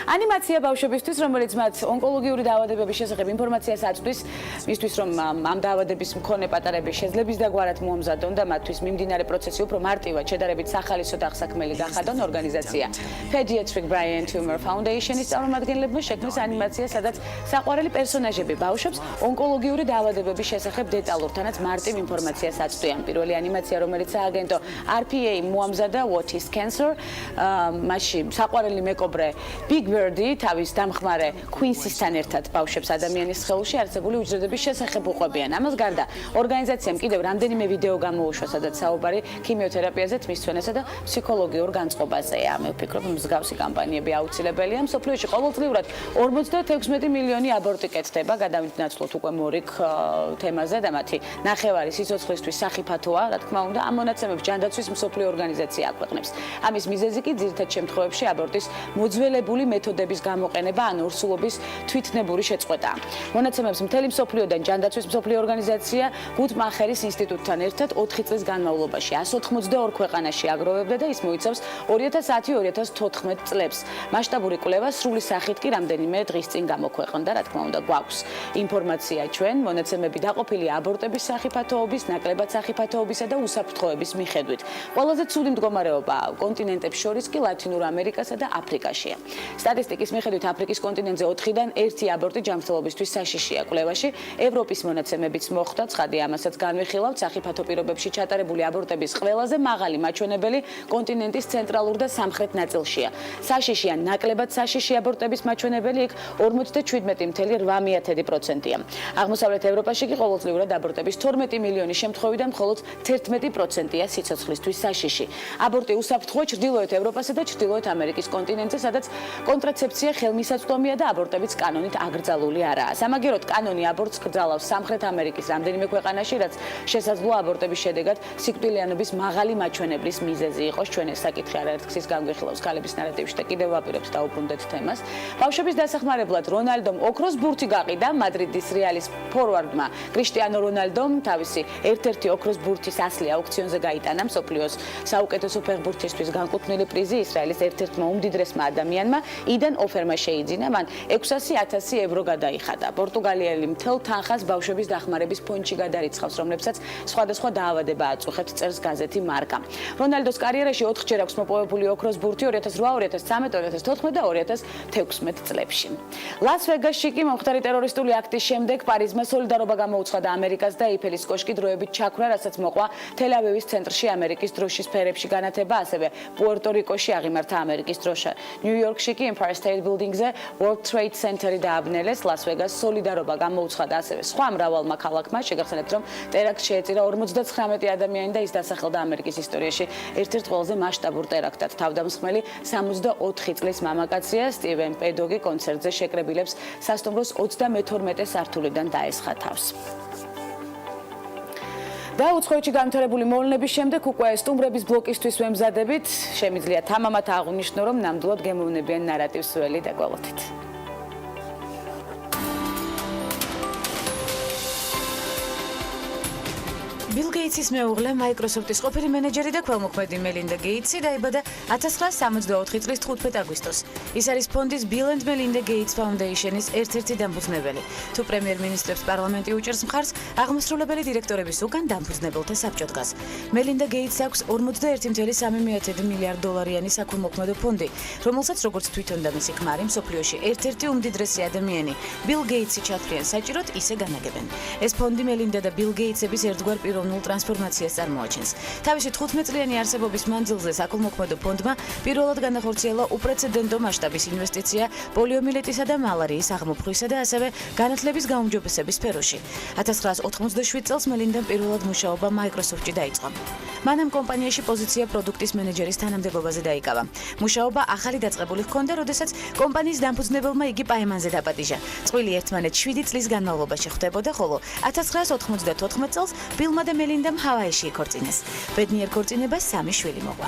ანიმაცია ბავშვებისთვის, რომელიც მათ ონკოლოგიური დაავადებების შესახებ ინფორმაციას აწვდის, მისთვის რომ ამ დაავადების მქონე პატარები შეძლების დაგვარად მოამზადონ და მათთვის მიმდინარე პროცესი უფრო მარტივად შედარებით სახალისო და აღსაქმელი გახადონ, ორგანიზაცია Pediatric Brain Tumor Foundation-ის წარმომადგენლებმა შექმნეს ანიმაცია, სადაც საყვარელი პერსონაჟები ბავშვებს ონკოლოგიური დაავადებების შესახებ დეტალურთანაც მარტივ ინფორმაციას აწვდიან. პირველი ანიმაცია, რომელიც სააგენტო RPA მოამზადა What is Cancer, მასში საყვარელი მეკობრე Big Bird-ი თავის დამხმარე Quincy-სთან ერთად ბავშვებს ადამიანის სხეულში არსებული უჯრედების შესახებ უყვებიან. ამას გარდა ორგანიზაციამ კიდევ რამდენიმე ვიდეო გამოუშვა, სადაც საუბარი ქიმიოთერაპიაზე, თმისცვენასა და ფსიქოლოგიურ განწყობაზეა. მე ვფიქრობ, მსგავსი კამპანიები აუცილებელია. მსოფლიოში ყოველწლიურად 56 მილიონი აბორტი კეთდება. გადავინაცვლოთ უკვე მორიგ თემაზე და მათი ნახევარი სიცოცხლისთვის სახიფათოა, რა თქმა უნდა, ამ მონაცემებს ჯანდაცვის მსოფლიო ორგანიზაცია აქვეყნებს. ამის მიზეზი კი ძირითად შემთხვევებში აბორტის მოძველებული მეთოდების გამოყენება ან ორსულობის თვითნებური შეწყვეტაა. მონაცემებს მთელი მსოფლიოდან ჯანდაცვის მსოფლიო ორგანიზაცია გუტმახერის ინსტიტუტთან ერთად 4 წლის განმავლობაში 182 ქვეყანაში აგროვებდა და ის მოიცავს 2010-2014 წლებს. მასშტაბური კვლევა სრული სახით კი რამდენიმე დღის წინ გამოქვეყნდა, რა თქმა უნდა, გვაქვს ინფორმაცია ჩვენ, მონაცემები დაყოფილია აბორტების სახიფათოობის, ნაკლებად სახიფათოების ფათოობისა და უსაფრთხოების მიხედვით. ყველაზე ცუდი მდგომარეობა კონტინენტებს შორის კი ლათინურ ამერიკასა და აფრიკაშია. სტატისტიკის მიხედვით აფრიკის კონტინენტზე 4-დან 1 აბორტი ჯანმრთელობისთვის საშიშია. კვლევაში ევროპის მონაცემებიც მოხვდა, ცხადია ამასაც განვიხილავთ, სახიფათო პირობებში ჩატარებული აბორტების ყველაზე მაღალი მაჩვენებელი კონტინენტის ცენტრალურ და სამხრეთ ნაწილშია. საშიშია ნაკლებად საშიში აბორტების მაჩვენებელი იქ 57.8%-ია. აღმოსავლეთ ევროპაში კი ყოველწლიურად აბორტების 12 მილიონი შემთხვევიდან მხოლოდ 11%-ია სიცოცხლისთვის საშიში. აბორტი უსაფრთხოა ჩრდილოეთ ევროპასა და ჩრდილოეთ ამერიკის კონტინენტზე, სადაც კონტრაცეფცია ხელმისაწვდომია და აბორტებიც კანონით აკრძალული არაა. სამაგიეროდ კანონი აბორტს კრძალავს სამხრეთ ამერიკის რამდენიმე ქვეყანაში, რაც შესაძლოა აბორტების შედეგად სიკვდილიანობის მაღალი მაჩვენებლის მიზეზი იყოს. ჩვენ ეს საკითხი არაერთხელ განვიხილავს ქალების ნარატივში და კიდევ ვაპირებთ დაუბრუნდეთ თემას. ბავშვების დასახმარებლად რონალდომ ოქროს ბურთი გაყიდა. მადრიდის რეალის ფორვარდმა კრისტიანო რონალდომ თავისი ერთ-ერთი ოქროს ბურთის ასლი აუქციონზე გაიტანა. მსოფლიოს საუკეთესო ფეხბურთისტვის განკუთვნილი პრიზი ისრაელის ერთ-ერთმა უმდიდრესმა ადამიანმა იდან ოფერმა შეიძინა. მან 600,000 ევრო გადაიხადა. პორტუგალიელი მთელ თანხას ბავშვების დახმარების ფონდში გადარიცხავს, რომლებსაც სხვადასხვა დაავადება აწუხებთ, წერს გაზეთი მარკა. რონალდოს კარიერაში 4-ჯერ აქვს მოპოვებული ოქროს ბურთი 2008, 2013, 2014 და 2016 წლებში. ლას-ვეგასში კი მომხდარი ტერორისტული აქტის შემდეგ პარიზმა სოლიდარობა გამოუცხადა ამერიკას და ეიფელის კოშკი დროებით ჩაქვრა, რასაც მოყვა თელ-ავივის ცენტრში ამერიკის დროშის სფერებში განათება, ასევე პუერტო-რიკოში აღიმართა ამერიკის დროშა. ნიუ-იორკში კი Empire State Building-ზე World Trade Center-ი დააბნელეს, ლას-ვეგას სოლიდარობა გამოუცხადა ასევე სხვა მრავალმა ქალაქმა. შეგახსენებთ, რომ ტერაქტს შეეწირა 59 ადამიანი და ის დასახელდა ამერიკის ისტორიაში ერთ-ერთ ყველაზე მასშტაბურ ტერაქტად. თავდამსხმელი 64 წლის მამაკაცია, სტივენ პედოგი კონცერტზე შეკრებილებს სასტუმროს 32 სართულიდან დაესხა თავს. და უცხოეთში განვითარებული მოვლენების შემდეგ უკვე სტუმრების ბლოკისთვის ვემზადებით. შემიძლია თამამად აღვნიშნო, რომ ნამდვილად გემოვნებიან ნარატივს ველი და გველოთით. ბილ გეიცის მეუღლე, Microsoft-ის ყოფილი მენეჯერი და ქველმოქმედი მელინდა გეიცი დაიბადა 1964 წლის 15 აგვისტოს. ის არის ფონდის Bill and Melinda Gates Foundation-ის ერთ-ერთი დამფუძნებელი. თუ პრემიერ-მინისტრებს პარლამენტი უჭერს მხარს, აღმასრულებელი დირექტორების უკან დამფუძნებელთა საბჭო დგას. მელინდა გეიცს აქვს 41.3 მილიარდ დოლარიანი საქველმოქმედო ფონდი, რომელსაც როგორც თვითონ და მისი ქმარი მსოფლიოში ერთ-ერთი უმდიდრესი ადამიანი, ბილ გეიცი ჩათვლიან საჭიროდ ისე განაგებენ. ეს ფონდი მელინდა და ბილ გეიცების ერთგვარ პიროვნულ ტრანსფორმაციას წარმოაჩენს. თავისი 15 წლიანი არსებობის მანძილზე საქველმოქმედო ფონდმა პირველად განახორციელა უპრეცედენტო მასშტაბის ინვესტიცია პოლიომიელიტისა და მალარიის აღმოფხვისა და ასევე განათლების გაუმჯობესების სფეროში. 1987 წელს მელინდამ პირველად მუშაობა Microsoft-ში დაიწყო. მან ამ კომპანიაში პოზიცია პროდუქტის მენეჯერის თანამდებობაზე დაიკავა. მუშაობა ახალი დაწყებული ჰქონდა, როდესაც კომპანიის დამფუძნებელმა იგი პაემანზე დაპატიჟა. წყვილი ერთმანეთს 7 წლის განმავლობაში ხვდებოდა, ხოლო 1994 წელს ბილმა და მელინდამ ჰავაიში იქორწინეს. ბედნიერ ქორწინებას 3 შვილი მოყვა.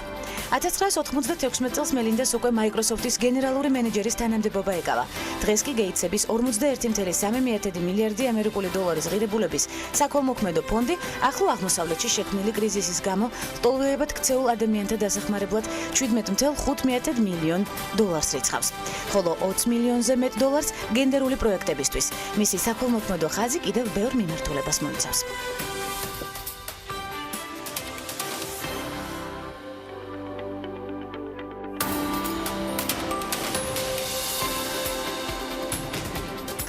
1996 წელს მელინდას უკვე Microsoft-ის გენერალური მენეჯერის თანამდებობა ეკავა. დღეს კი გეიცების 41.3 მილიარდი ამერიკული დოლარის ღირებულების საქველმოქმედო ფონდი ახლო აღმოსავლეთში შექმნილი კრიზისის გამო ლტოლვილებად ქცეულ ადამიანთა დასახმარებლად 17.5 მილიონ დოლარს რიცხავს. ხოლო 20 მილიონზე მეტ დოლარს გენდერული პროექტებისთვის. მისი საქველმოქმედო ხაზი კიდევ ბევრ მიმართულებას მოიცავს.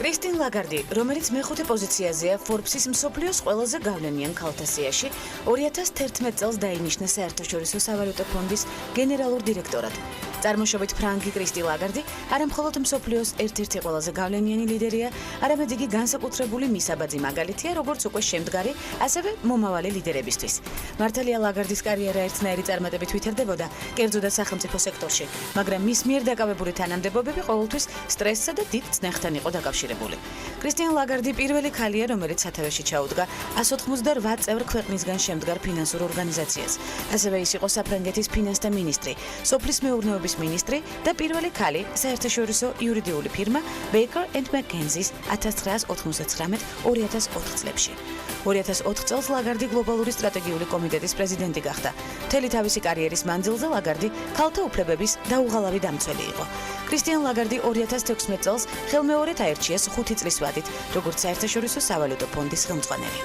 კრისტინ ლაგარდი, რომელიც მეხუთე პოზიციაზეა Forbes-ის მსოფლიოს ყველაზე გავლენიან ქალთა სიაში, 2011 წელს დაინიშნა საერთაშორისო სავალუტო ფონდის გენერალურ დირექტორად. წარმოშობით ფრანგი კრისტი ლაგარდი არა მხოლოდ მსოფლიოს ერთ-ერთი ყველაზე გავლენიანი ლიდერია, არამედ იგი განსაკუთრებული მისაბაძი მაგალითია, როგორც უკვე შემდგარი, ასევე მომავალი ლიდერებისთვის. მართალია ლაგარდის კარიერა ერთნაირი წარმატებით ვითარდებოდა, კერძო და სახელმწიფო სექტორში, მაგრამ მის მიერ დაკავებული თანამდებობები ყოველთვის სტრესსა და დიდ წნეხთან იყო დაკავშირებული. კრისტიან ლაგარდი პირველი ქალია, რომელიც სათავეში ჩაუდგა 188 წევრ ქვეყნისგან შემდგარ ფინანსურ ორგანიზაციას. ასევე ის იყო საფრანგეთის ფინანსთა მინისტრი, სოფლის მეურნეობის მინისტრი და პირველი ქალი საერთაშორისო იურიდიული ფირმა Baker and McKenzie's 1999-2004 წლებში. 2004 წელს ლაგარდი გლობალური სტრატეგიული კომიტეტის პრეზიდენტი გახდა. მთელი თავისი კარიერის მანძილზე ლაგარდი ქალთა უფლებების დაუღალავი დამცველი იყო. კრისტიან ლაგარდი 2016 წელს ხელმეორედ აირჩიეს 5 წლის ვადით, როგორც საერთაშორისო სავალუტო ფონდის ხელმძღვანელი.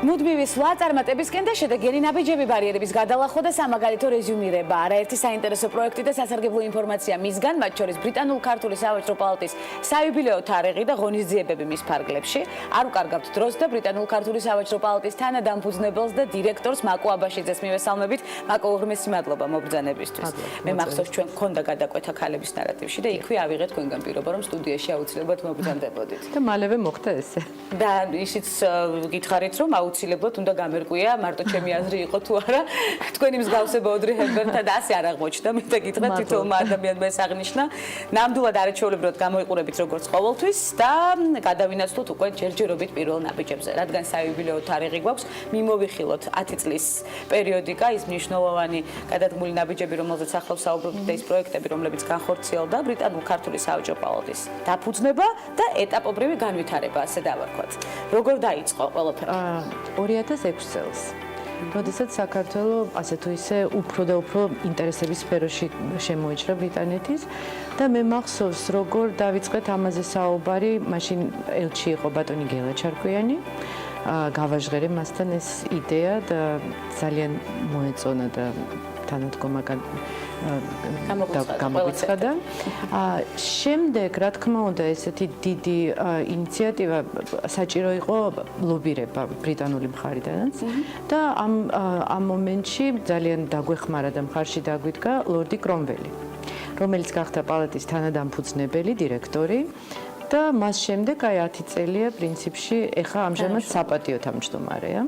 მუდმივი სვლა წარმატებისკენ და შედეგიანი ნაბიჯები ბარიერების გადალახვა და სამაგალითო რეზიუმირება. არაერთი საინტერესო პროექტი და სასარგებლო ინფორმაცია მისგან, მათ შორის ბრიტანულ-ქართული სავაჭრო პალატის საიუბილეო თარიღი და ღონისძიებები მის ფარგლებში. არ უკარგავთ დროს და ბრიტანულ-ქართული სავაჭრო პალატის თანადამფუძნებელს და დირექტორს მაკო აბაშიძეს მივესალმებით. მაკო, უღრმესი მადლობა მობრძანებისთვის. მე მახსოვს ჩვენ გქონდა გადაკვეთა ქალების ნარატივში და იქვე ავიღეთ თქვენგან პირობა, რომ სტუდიაში აუცილებლად მობრძანდებოდით. და მალევე მოხდა ესე. და ისიც გითხარით, რომ აუცილებლად უნდა გამერკვია, მარტო ჩემი აზრი იყო თუ არა, თქვენი მსგავსება ოდრი ჰერბერტთან და ასე არ აღმოჩნდა, მე და გითხრათ თითოეულმა ადამიანმა ეს აღნიშნა. ნამდვილად არაჩვეულებრივად გამოიყურებით როგორც ყოველთვის და გადავინაცვლოთ უკვე ჯერჯერობით პირველ ნაბიჯებზე, რადგან საიუბილეო თარიღი გვაქვს, მიმოვიხილოთ 10 წლის პერიოდიკა, ის მნიშვნელოვანი გადადგმული ნაბიჯები, რომელზეც ახლა ვსაუბრობთ და ის პროექტები, რომლებიც განხორციელდა ბრიტანულ-ქართული სავაჭრო პალატის დაფუძნება და ეტაპობრივი განვითარება, ასე დავარქვათ. როგორ დაიწყო ყველაფერი? 2006 წელს. როდესაც საქართველოს ასე თუ ისე უფრო და უფრო ინტერესების სფეროში შემოიჭრა ბრიტანეთის და მე მახსოვს როგორ დავიწყეთ ამაზე საუბარი, მაშინ ელჩი იყო ბატონი გელა ჩარკვიანი. გავაჟღერე მასთან ეს იდეა და ძალიან მოეწონა და თანადგომა გამოგვიცხადა. შემდეგ, რა თქმა უნდა, ესეთი დიდი ინიციატივა საჭირო იყო ლობირება ბრიტანული მხარიდანაც და ამ მომენტში ძალიან დაგვეხმარა და მხარში დაგვიდგა ლორდი კრომველი, რომელიც გახდა პალატის თანადამფუძნებელი, დირექტორი. და მას შემდეგ აი 10 წელია პრინციპში ეხა ამჟამად საპატიო თავმჯდომარეა.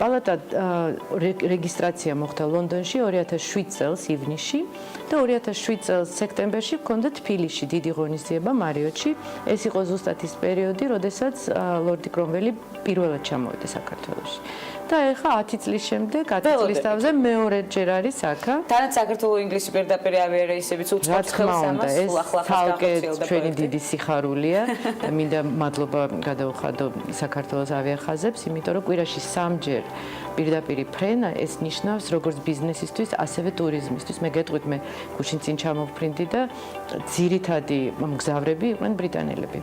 პალატა რეგისტრაცია მოხდა ლონდონში 2007 წელს ივნისში და 2007 წელს სექტემბერში ჰქონდა თბილისში დიდი ღონისძიება მარიოტში. ეს იყო ზუსტად ის პერიოდი, როდესაც ლორდი კრომველი პირველად ჩამოვიდა საქართველოში. და ეხა 10 წლის შემდეგ, 10 წლის თავზე მეორეჯერ არის აქა. თანაც საქართველო-ინგლისი პირდაპირ ავიარეისებიც უწყობს ხელს ამას, ახლა ახლა ჩვენი დიდი სიხარულია და მინდა მადლობა გადაუხადო საქართველოს ავიახაზებს, იმიტომ რომ კვირაში 3ჯერ პირდაპირ ფრენა ეს ნიშნავს როგორც ბიზნესისთვის, ასევე ტურიზმისთვის. მე გეტყვით, მე გუშინ წინ ჩამოვფრინდი და ძირითადი მგზავრები იყვნენ ბრიტანელები.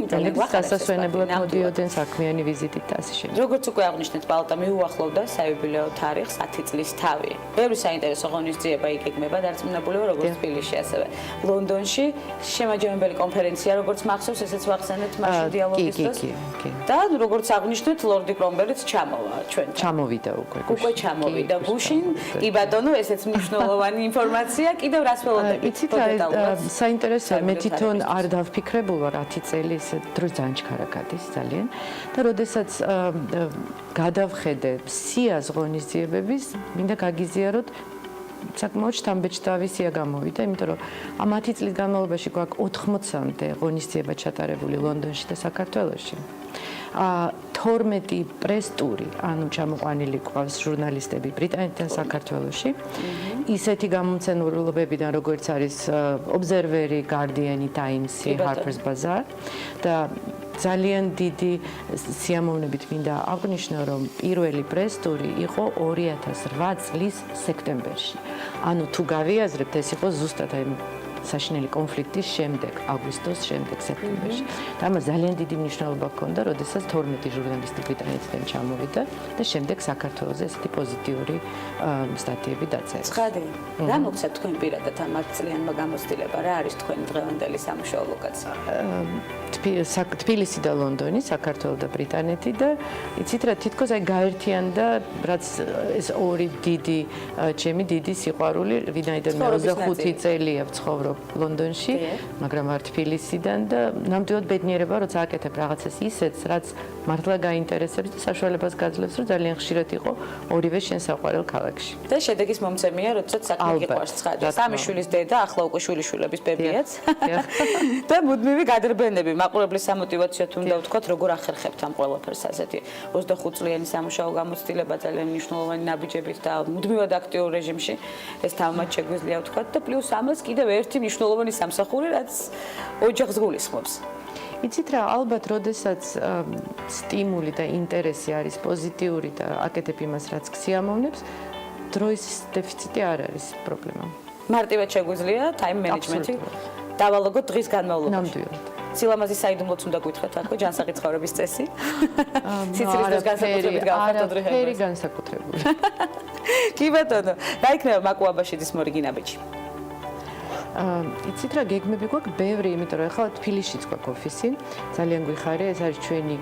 ძალიან სასასვენებლად მოდიოდნენ საქმიანი ვიზიტით და ასე შემდეგ. როგორც უკვე აღნიშნეთ, პალატა მიუახლოვდა საიუბილეო თარიღს 10 წლის თავი. ბევრი საინტერესო ღონისძიება იგეგმება დარწმუნებულია როგორც თბილისში, ასევე ლონდონში. შემაჯამებელი კონფერენცია, როგორც მახსოვს, ესეც ვახსენეთ მაშინ დიალოგის დროს. და როგორც აღნიშნეთ, ლორდი კრომველიც ჩამოვა ჩვენ. ჩამოვიდა უკვე. უკვე ჩამოვიდა გუშინ. კი ბატონო, ესეც მნიშვნელოვანი ინფორმაცია. კიდევ რას ველოდებით? იცით, საინტერესოა, მე თვითონ არ დავფიქრებულ ვარ 10 წელი ეს დრო ძალიან ჩქარა გადის ძალიან და როდესაც გადავხედე სიას ღონისძიებების, მინდა გაგიზიაროთ საკმაოდ შთამბეჭდავი სია გამოვიდა, იმიტომ რომ ამ 10 წლის განმავლობაში გვაქვს 80-მდე ღონისძიება ჩატარებული ლონდონში და საქართველოში. 12 პრეს-ტური, ანუ ჩამოყვანილი ყავს ჟურნალისტები ბრიტანეთიდან საქართველოში. ისეთი გამომცემლებებიდან, როგორც არის Observer-ი, Guardian-ი, Times-ი, Harper's Bazaar და ძალიან დიდი სიამოვნებით მინდა აღნიშნო, რომ პირველი პრეს-ტური იყო 2008 წლის სექტემბერში. ანუ თუ გავიაზრებთ, ეს იყო ზუსტად აი საშინელი კონფლიქტის შემდეგ, აგვისტოს შემდეგ სექტემბერში. და ამას ძალიან დიდი მნიშვნელობა ჰქონდა, როდესაც 12 ჟურნალისტი ბრიტანეთიდან ჩამოვიდა და შემდეგ საქართველოზე ესეთი პოზიტიური სტატიები დაწერა. ცხადი, რა მოგცეთ თქვენ პირადად ამ 10 წლიანმა გამოცდილება, რა არის თქვენი დღევანდელი სამუშაო ლოკაცია? თბილისი და ლონდონი, საქართველო და ბრიტანეთი და იცით რა, თითქოს აი გაერთიანდა რაც ეს ორი დიდი ჩემი დიდი სიყვარული, ვინაიდან მე 25 წელია ვცხოვრობ ლონდონში, მაგრამ ვარ თბილისიდან და ნამდვილად ბედნიერება, როცა აკეთებ რაღაცას ისეთს, რაც მართლა გაინტერესებს და საშუალებას გაძლევს, რომ ძალიან ხშირად იყო ორივე შენ საყვარელ ქალაქში. და შედეგის მომცემია, როდესაც საქმე გიყვარს ცხადი. სამი შვილის დედა, ახლა უკვე შვილიშვილების ბებიაც. და მუდმივი გადრბენები, მაყურებლის სამოტივაციოდ უნდა ვთქვათ, როგორ ახერხებთ ამ ყველაფერს ასეთი 25 წლიანი სამუშაო გამოცდილება ძალიან მნიშვნელოვანი ნაბიჯებით და მუდმივად აქტიურ რეჟიმში ეს თამამად შეგვიძლია ვთქვათ და პლუს ამას კიდევ ერთი მნიშვნელოვანი სამსახური, რაც ოჯახს გულისხმობს. იცით რა, ალბათ, როდესაც სტიმული და ინტერესი არის პოზიტიური და აკეთებ იმას, რაც გსიამოვნებს, დროის დეფიციტი არ არის პრობლემა. მარტივად შეგვიძლია time management-ი დავალაგოთ დღის განმავლობაში. ნამდვილად. სილამაზის საიდუმლოც უნდა გითხრათ აქვე ჯანსაღი ცხოვრების წესი. სიცილის დროს განსაკუთრებით გავხართ ოძრე ჰერბერს. ფერი განსაკუთრებული. კი ბატონო, რა იქნება მაკუ აბაშიძის მორიგი ნაბიჯი? იცით რა გეგმები გვაქვს ბევრი, იმიტომ რომ ახლა თბილისშიც გვაქვს ოფისი. ძალიან გვიხარია, ეს არის ჩვენი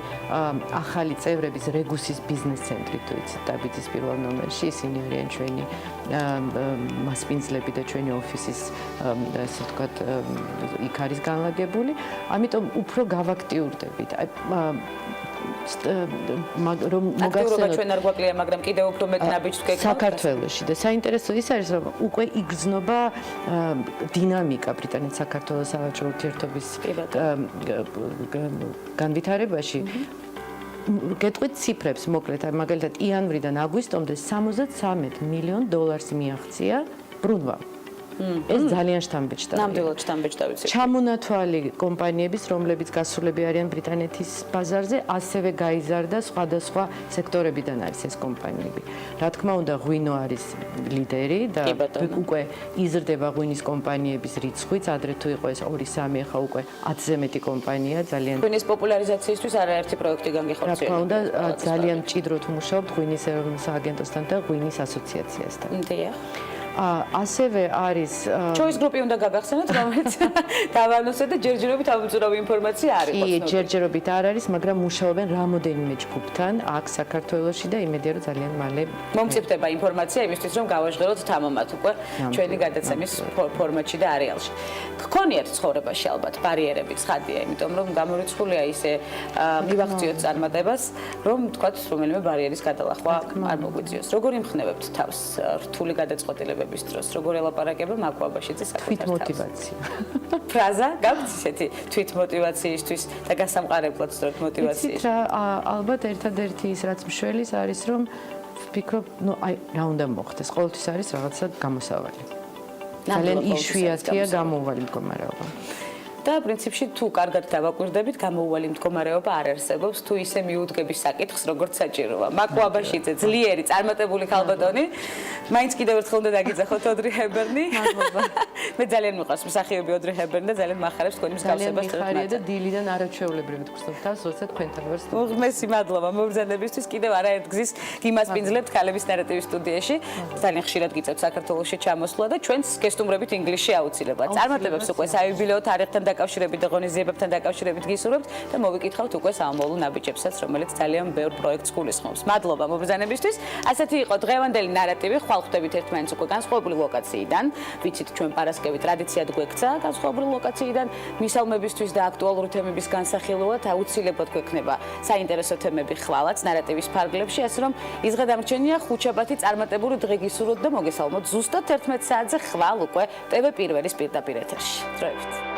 ახალი წევრების რეგუსის ბიზნეს ცენტრი, თუ იცით, დაბიძის პირველ ნომერში. ისინი არიან ჩვენი მასპინძლები და ჩვენი ოფისის ასე ვთქვათ იქ არის განლაგებული. ამიტომ უფრო გავაქტიურდებით. რომ მოგახსენოთ ჩვენ არ გვაკლია, მაგრამ კიდევ უფრო მეტ ნაბიჯს გეკავთ საქართველოში და საინტერესო ის არის რომ უკვე იგრძნობა დინამიკა ბრიტანეთ-საქართველოს სავაჭრო ურთიერთობის განვითარებაში. გეტყვით ციფრებს მოკლედ, მაგალითად იანვრიდან აგვისტომდე $73 მილიონ მიაღწია ბრუნვა. ეს ძალიან შთამბეჭდავია. ნამდვილად შთამბეჭდავი ციფრი. ჩამონათვალი კომპანიების, რომლებიც გასულები არიან ბრიტანეთის ბაზარზე, ასევე გაიზარდა სხვადასხვა სექტორებიდან არის ეს კომპანიები. რა თქმა უნდა, ღვინო არის ლიდერი და უკვე იზრდება ღვინის კომპანიების რიცხვიც, ადრე თუ იყო ეს 2-3, ახლა უკვე 10-ზე მეტი კომპანია, ძალიან ღვინის პოპულარიზაციისთვის არაერთი პროექტი განგიხორციელებთ. რა თქმა უნდა, ძალიან მჭიდროდ ვმუშაობთ ღვინის ეროვნულ სააგენტოსთან და ღვინის ასოციაციასთან. დიახ. ასევე არის ჩოის გრუპი უნდა გაგახსენოთ, რომელიც დავანონსეთ და ჯერჯერობით ამოწურავი ინფორმაცია არ იყო. კი, ჯერჯერობით არ არის, მაგრამ მუშაობენ რამოდენიმე ჯგუფთან აქ საქართველოში და იმედია რომ ძალიან მალე მომწიფდება ინფორმაცია იმისთვის რომ გავაჟღეროთ თამამად უკვე ჩვენი გადაცემის ფორმატში და არეალში. გქონიათ ცხოვრებაში ალბათ ბარიერები, ცხადია, იმიტომ რომ გამორიცხულია ისე მივახციოთ წარმატებას, რომ თქვათ რომელიმე ბარიერის გადალახვა არ მოგვიწიოს. როგორ იმხნევებთ თავს რთული გადაწყვეტილებების დროს, როგორ ელაპარაკება მაკუ აბაშიძე საკუთარ თავს? თვითმოტივაცია. ფრაზა გაქვთ ისეთი თვითმოტივაციისთვის და გასამყარებლად სწორედ მოტივაციის. იცით რა, ალბათ ერთადერთი ის რაც მშველის არის რომ ვფიქრობ, ნუ აი რა უნდა მოხდეს, ყოველთვის არის რაღაცა გამოსავალი. ძალიან იშვიათია გამოუვალი მდგომარეობა. და პრინციპში თუ კარგად დავაკვირდებით, გამოუვალი მდგომარეობა არ არსებობს, თუ ისე მიუდგების საკითხს, როგორც საჭიროა. მაკუ აბაშიძე, ძლიერი, წარმატებული ქალბატონი. მაინც კიდევ ერთხელ უნდა დაგიძახოთ ოძრე ჰერბერნი. მადლობა. მე ძალიან მიყვარს მსახიობი ოძრე ჰერბერნი და ძალიან მახარებს თქვენი მსგავსებას. ძალიან მიხარია და დილიდან არაჩვეულებრივად გხსოვთ თავს, როცა თქვენთან ვარ სტუდიაში. უღმესი მადლობა მობრძანებისთვის. კიდევ არაერთ გზის გიმასპინძლებთ ქალების ნარატივის სტუდიაში. ძალიან ხშირად გიწევთ საქართველოში ჩამოსვლა და ჩვენს გესტუმრებით ინგლისში აუცილებლად. წარმატებებს უკვე საიუბილეო თარიღთან დაკავშირებით და ღონისძიებებთან დაკავშირებით გისურვებთ და მოვიკითხავთ უკვე სამომავლო ნაბიჯებსაც, რომელიც ძალიან ბევრ პროექტს გულისხმობს. მადლობა მობრძანებისთვის. ასეთი იყო დღევანდელი ნარატივი. ხვალ ხვდებით ერთმანეთს უკვე განსხვავებული ლოკაციიდან. ვიცით, ჩვენ პარასკევი ტრადიციად გვექცა განსხვავებული ლოკაციიდან მისალმებისთვის და აქტუალური თემების განსახილვად აუცილებლად გვექნება საინტერესო თემები ხვალაც ნარატივის ფარგლებში, ასე რომ ის დღე დამრჩენია ხუთშაბათი წარმატებული დღე გისურვოთ და მოგესალმოთ ზუსტად 11 საათზე ხვალ უკვე TV პირველის პირდაპირ ეთერში. დროებით.